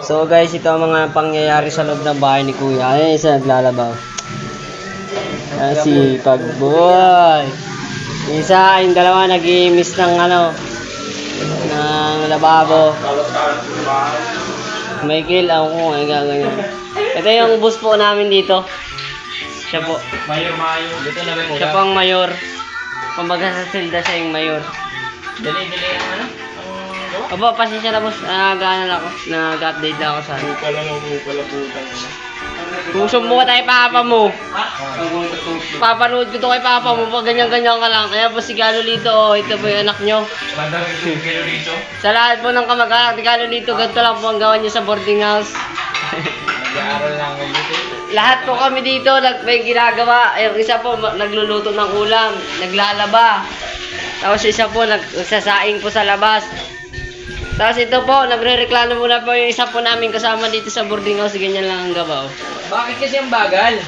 So guys, ito ang mga pangyayari sa loob ng bahay ni Kuya. Ay, isa naglalabaw. Si Pagboy. Isa, yung dalawa nag-i-miss ng ng lababo. Michael, ako kung ano gaganyan. Ito yung boss po namin dito. Siya po. Mayor. Dito na ba yung Siya po ang mayor. Kumbaga sa silda siya yung mayor. Dali ang ano? Opo, pasensya na boss. Nag-update lang ako sa ano. Pala putang. Tusok mo tayo papa mo. Papanood ko to kay papa mo pag ganyan-ganyan ka lang. Kaya po si Galolito, ito po yung anak nyo. Bandang yung dito. Sa lahat po ng kamag-anak ni Galolito, ganito lang po ang gawa nyo sa boarding house. Nag-aaral lang ako dito. Lahat po kami dito, may ginagawa. Yung isa po, nagluluto ng ulam, naglalaba. Tapos isa po, nagsasaing po sa labas. Tapos ito po, nagre-reklamo muna po yung isa po namin kasama dito sa boarding house. Ganyan lang ang gawa. Bakit kasi ang bagal?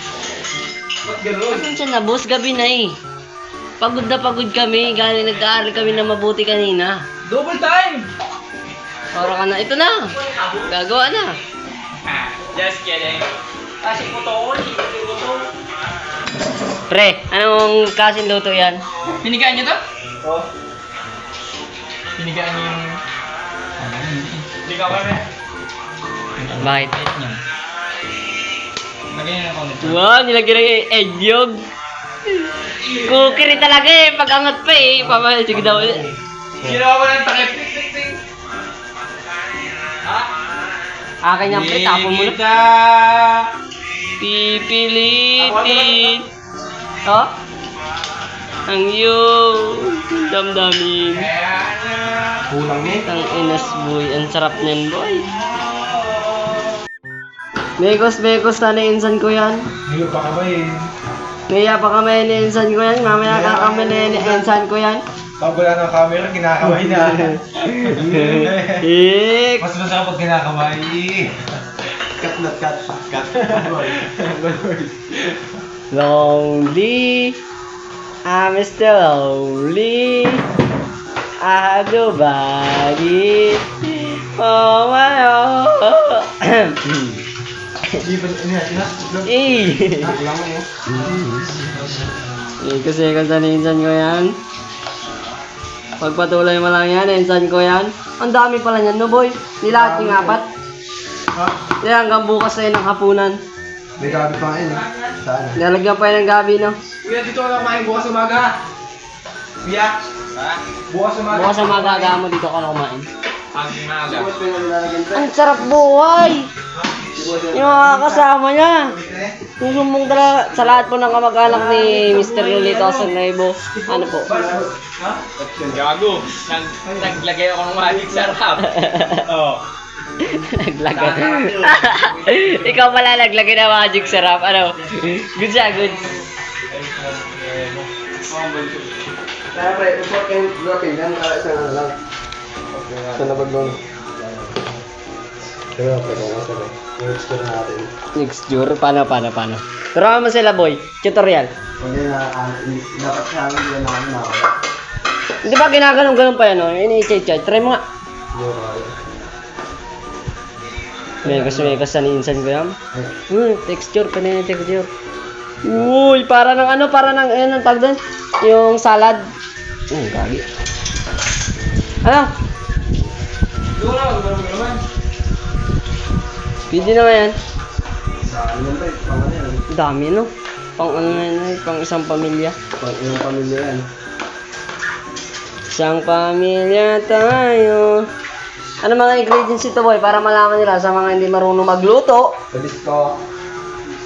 Ba't gano'n? Ano siya na, boss? Gabi na eh. Pagod na pagod kami. Galing nag-aaral kami na mabuti kanina. Double time! Para ka na. Ito na. Gagawa na. Just kidding. Kasi puto. Pre, anong kasing luto yan? Pinigaan niyo to? Oo. Pinigaan niyo yung... Hindi ka ba, Bakit? Lagyan niyo na konti. Wow, nilagyan na yung egg yolk. Cookie rin talaga eh. Pag-angat pa eh. Sige daw. Ginawa ko ng takip. Ting. Ha? Akin yan pre, tapon mo na. Pipilitin. Oh? Ang iyong damdamin. Kulang eh. Ang inas boy. Ang sarap niyan boy. Mekos na na-insan ko yan. Hindi pa ka ba eh. Naya pa kami na-insan ko yan. Mamaya ka kami na-insan ko yan. Pag wala ng camera, kinakamay na. Mas masarap pag kinakamay. Cut. Lonely, I'm still lonely. I have nobody. Oh my oh. Kasi kasanisan ko yan. Pagpatuloy mo lang yan, insan ko yan. Ang dami pala yan, no boy? Nilahat yung apat. Kaya hanggang bukas na yun ng hapunan. May gabi pa ngayon eh. Saan? Nalagyan pa yun ng gabi, no? Kuya, dito ka kumain bukas umaga. Kuya? Ha? Bukas umaga. Bukas ang magaga mo dito ka na kumain. Pag umaga. Ang sarap buhay! Yung mga kasama niya. Yung sumbong talaga sa lahat po ng kamag-anak ni Mr. Lolito San Raibo. Ano po? Ha? Gago. Naglagay ako ng magic sarap. Oo. Naglagay. Ikaw pala naglagay ng magic sarap. Ano? Good siya, good. Kaya pre, report kayo dropping yan para isang ano lang. Sa labag lang. Pero pero masarap. I-explore natin. Mixture? Paano? Turuan mo sila, boy. Tutorial. Hindi na, dapat sa amin yun na ano na ako. Hindi ba ginaganon pa yan, no? Ini-chay-chay. Try mo nga. Mekos sa niinsan ko yan. Texture, kanina yung texture. Uy, para ng ang tag doon. Yung salad. Gagi. Ano? Pwede naman yan. Ano ba pang ano yan? Dami, no? Pang ano yan, pang isang pamilya. Pang ilang pamilya yan. Isang pamilya tayo. Ano mga ingredients ito, boy? Para malaman nila sa mga hindi marunong magluto. Tabisco.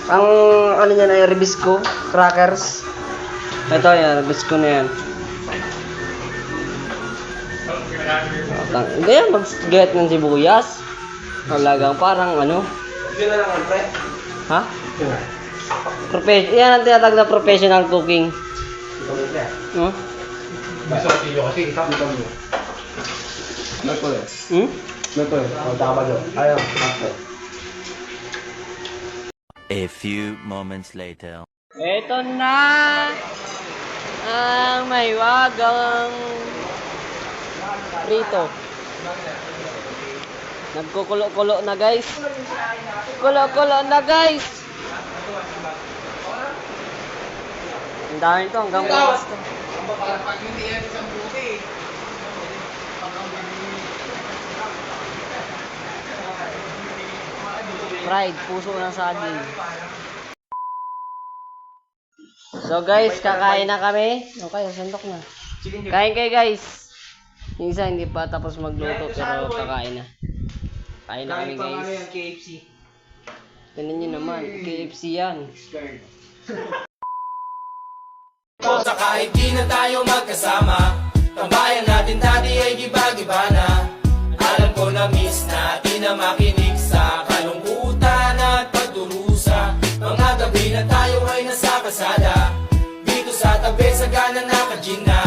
Ang ano yan ay ribisco, crackers. Ito yan, ribisco na yan. Hindi yan, mag-get ng sibuyas. Talagang parang ano. Yun na lang ang pre. Ha? Yan ang tinatag na professional cooking. Ito mo pre. No? Gusto ko tiyo kasi ikaw. Ito mo. Nagpo eh. Nagpo eh. Tama dyan. Ayaw. Nagpo. A few moments later. Ito na ang may wagang prito. Nagkukulo-kulo na guys. Kulo-kulo na guys. Ang dami ito hanggang bukas to. Pag hindi yan isang buti. Fried, puso ng saging. So guys, kakain na kami. Okay, sandok na. Kain kayo guys. Yung isa hindi pa tapos magluto pero kakain na. Kain na kami guys. KFC. Tignan nyo naman, KFC yan. Sa kahit di na tayo magkasama, tambayan natin dati ay giba-giba na. Alam ko na miss natin na makinig sa kalungkutan at pagdurusa. Mga gabi na tayo ay nasa kasada, dito sa tabi sa gana nakagin na.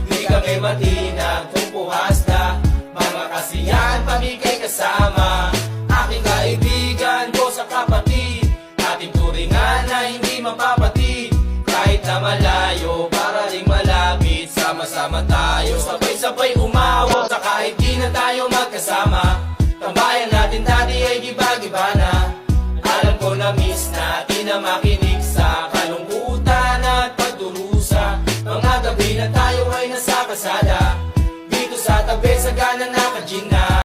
Di kami matinag kung puhas na, mga kasiyahan pamigay kasama. Aking kaibigan ko sa kapatid, ating turingan na hindi mapapatid. Kahit na malayo, para ring malapit, sama-sama tayo, sabay-sabay umawat. Sa kahit di na tayo magkasama, tambayan natin dati ay giba-giba na. Alam ko na miss natin